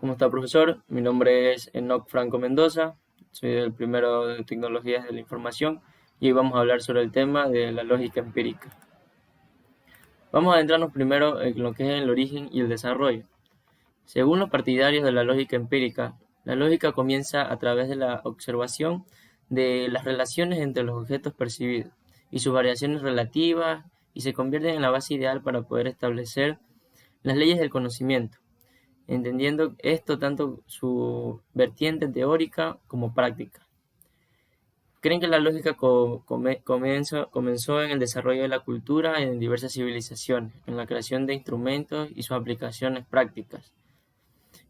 ¿Cómo está, profesor? Mi nombre es Enoc Franco Mendoza, soy del primero de Tecnologías de la Información y hoy vamos a hablar sobre el tema de la lógica empírica. Vamos a adentrarnos primero en lo que es el origen y el desarrollo. Según los partidarios de la lógica empírica, la lógica comienza a través de la observación de las relaciones entre los objetos percibidos y sus variaciones relativas y se convierte en la base ideal para poder establecer las leyes del conocimiento, entendiendo esto tanto su vertiente teórica como práctica. Creen que la lógica comenzó en el desarrollo de la cultura en diversas civilizaciones, en la creación de instrumentos y sus aplicaciones prácticas,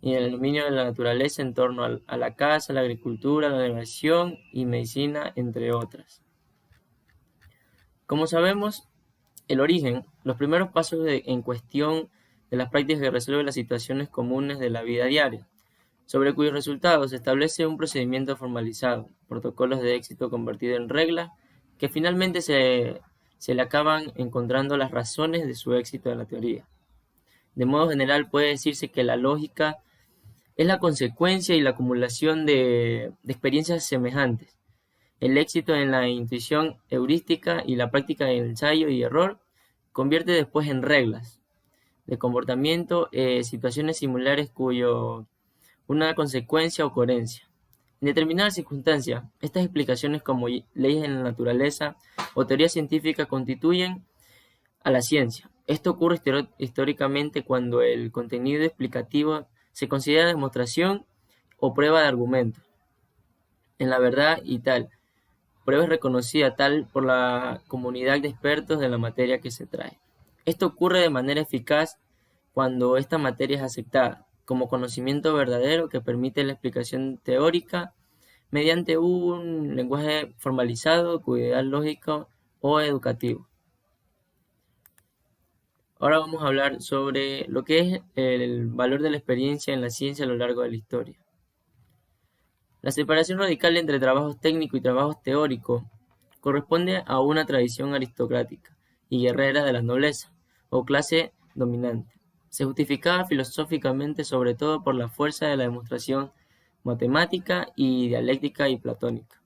y en el dominio de la naturaleza en torno a la caza, la agricultura, la navegación y medicina, entre otras. Como sabemos, el origen, los primeros pasos en cuestión de las prácticas que resuelven las situaciones comunes de la vida diaria, sobre cuyos resultados se establece un procedimiento formalizado, protocolos de éxito convertidos en reglas, que finalmente se le acaban encontrando las razones de su éxito en la teoría. De modo general, puede decirse que la lógica es la consecuencia y la acumulación de experiencias semejantes. El éxito en la intuición heurística y la práctica de ensayo y error convierte después en reglas de comportamiento, situaciones similares cuyo una consecuencia o coherencia. En determinadas circunstancias, estas explicaciones como leyes en la naturaleza o teorías científicas constituyen a la ciencia. Esto ocurre históricamente cuando el contenido explicativo se considera demostración o prueba de argumento. En la verdad y tal, prueba es reconocida tal por la comunidad de expertos de la materia que se trae. Esto ocurre de manera eficaz cuando esta materia es aceptada como conocimiento verdadero que permite la explicación teórica mediante un lenguaje formalizado, cuyo ideal lógico o educativo. Ahora vamos a hablar sobre lo que es el valor de la experiencia en la ciencia a lo largo de la historia. La separación radical entre trabajos técnicos y trabajos teóricos corresponde a una tradición aristocrática y guerrera de la nobleza o clase dominante. Se justificaba filosóficamente sobre todo por la fuerza de la demostración matemática y dialéctica y platónica,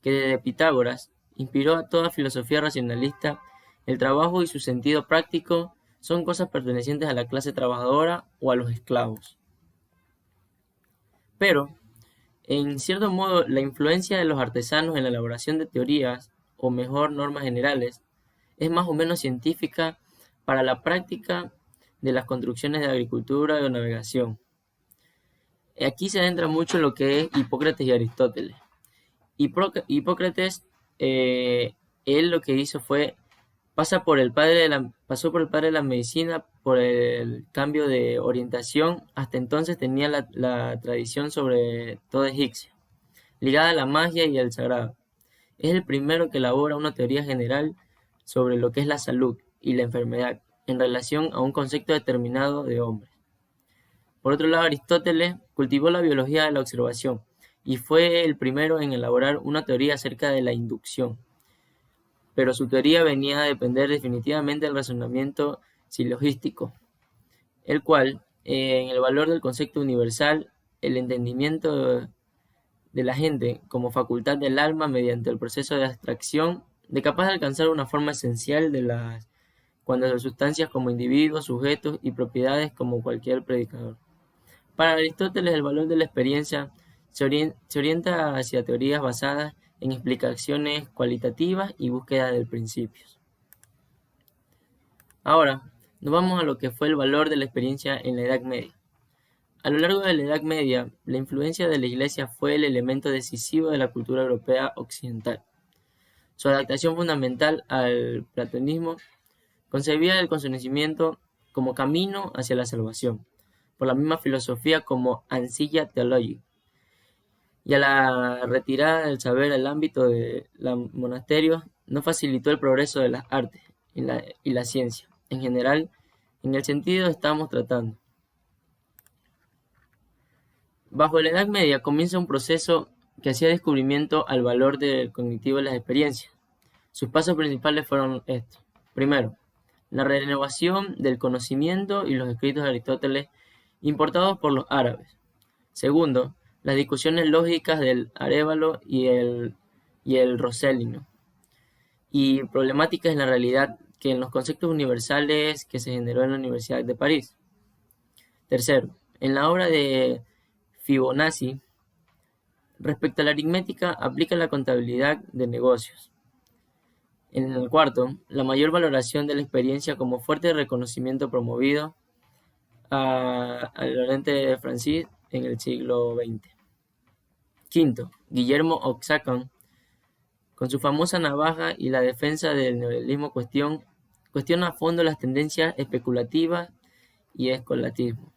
que desde Pitágoras inspiró a toda filosofía racionalista. El trabajo y su sentido práctico son cosas pertenecientes a la clase trabajadora o a los esclavos. Pero, en cierto modo, la influencia de los artesanos en la elaboración de teorías, o mejor, normas generales, es más o menos científica para la práctica de las construcciones de agricultura y de navegación. Aquí se adentra mucho lo que es Hipócrates y Aristóteles. Hipócrates, él lo que hizo fue pasó por el padre de la medicina, por el cambio de orientación. Hasta entonces tenía la tradición sobre todo egipcia, ligada a la magia y al sagrado. Es el primero que elabora una teoría general sobre lo que es la salud y la enfermedad en relación a un concepto determinado de hombre. Por otro lado, Aristóteles cultivó la biología de la observación y fue el primero en elaborar una teoría acerca de la inducción, pero su teoría venía a depender definitivamente del razonamiento silogístico, el cual, en el valor del concepto universal, el entendimiento de la gente como facultad del alma mediante el proceso de abstracción, de capaz de alcanzar una forma esencial de las cuando las sustancias como individuos, sujetos y propiedades como cualquier predicador. Para Aristóteles, el valor de la experiencia se orienta hacia teorías basadas en explicaciones cualitativas y búsqueda de principios. Ahora, nos vamos a lo que fue el valor de la experiencia en la Edad Media. A lo largo de la Edad Media, la influencia de la Iglesia fue el elemento decisivo de la cultura europea occidental. Su adaptación fundamental al platonismo concebía el conocimiento como camino hacia la salvación, por la misma filosofía como Ancilla Theology, y a la retirada del saber al ámbito de los monasterios no facilitó el progreso de las artes y la ciencia, en general, en el sentido que estamos tratando. Bajo la Edad Media comienza un proceso que hacía descubrimiento al valor del cognitivo de las experiencias. Sus pasos principales fueron estos. Primero, la renovación del conocimiento y los escritos de Aristóteles importados por los árabes. Segundo, las discusiones lógicas del Arévalo y el Rosellino, y problemáticas en la realidad que en los conceptos universales que se generó en la Universidad de París. Tercero, en la obra de Fibonacci, respecto a la aritmética, aplica la contabilidad de negocios. En el cuarto, la mayor valoración de la experiencia como fuerte reconocimiento promovido a Lorente de Francis en el siglo XX. Quinto, Guillermo Oxacan, con su famosa navaja y la defensa del neoliberalismo, cuestiona a fondo las tendencias especulativas y escolatismo.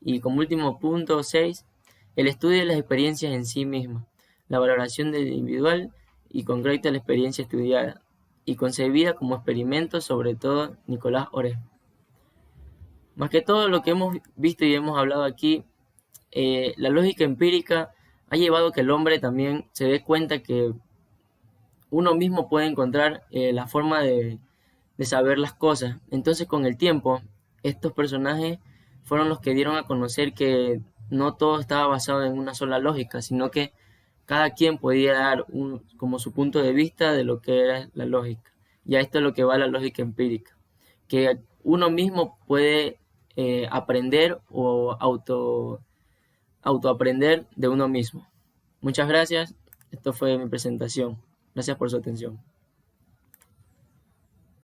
Y como último punto 6, el estudio de las experiencias en sí mismas, la valoración del individual y concreta la experiencia estudiada y concebida como experimento, sobre todo Nicolás Oré. Más que todo lo que hemos visto y hemos hablado aquí, la lógica empírica ha llevado a que el hombre también se dé cuenta que uno mismo puede encontrar la forma de saber las cosas. Entonces, con el tiempo, estos personajes fueron los que dieron a conocer que no todo estaba basado en una sola lógica, sino que cada quien podía dar como su punto de vista de lo que era la lógica. Y a esto es lo que va la lógica empírica, que uno mismo puede aprender o autoaprender de uno mismo. Muchas gracias. Esto fue mi presentación. Gracias por su atención.